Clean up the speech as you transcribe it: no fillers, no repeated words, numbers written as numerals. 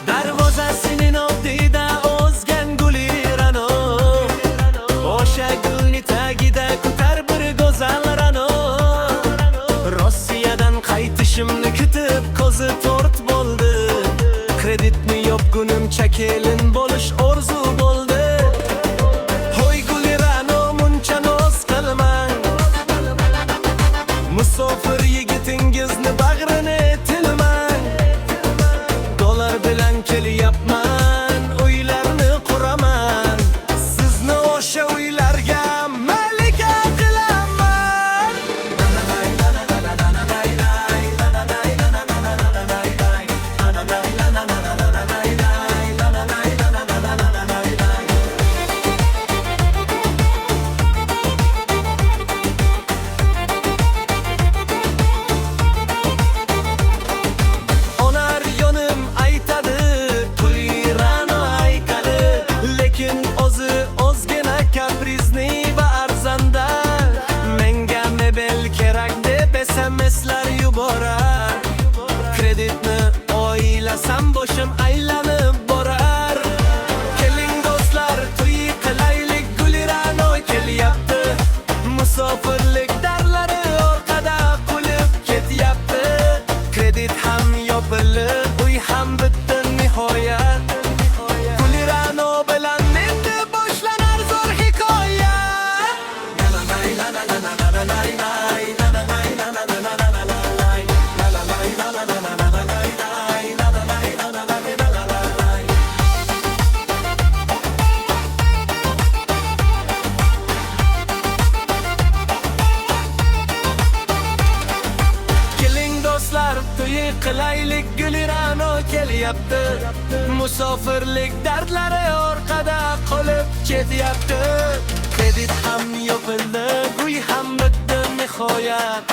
Darvozasining oldida o'zgan gulirano, o'sha gulni tagida kutar bir go'zal rano. Rossiyadan qaytishimni kutib ko'zi to'rt bo'ldi. Kreditni yopgunimcha kelin bo'lish orzu bo'ldi. Hoy gulirano, muncha noz qilmang, musofir yigitingizni bag'rini tilmang. Dolar bilan kelyapman, uylarni quraman, sizni o'sha uylarga malika qilaman. Onar yonim aytadi gulirano haykali, lekin o'zi o'zgina kaprizni va arzanda. Menga mebel kerak deb SMS'lar yuborar, kreditni o'ylasam boshim aylanib borar. Keling do'stlar, to'y qilaylik, gulirano kelyapti. Musofirlik darlari orqada qulib ketyapti. Kredit ham yopilib, uy ham bitdi nihoyat. Gulirano bilan endi boshlanar zo'r hikoya. Keling do'stlar, to'y qilaylik, gulirano kelyapti. Musofirlik dardlari orqada qolib ketyapti. Kredit ham yopildi, uy ham bitdi nihoyat.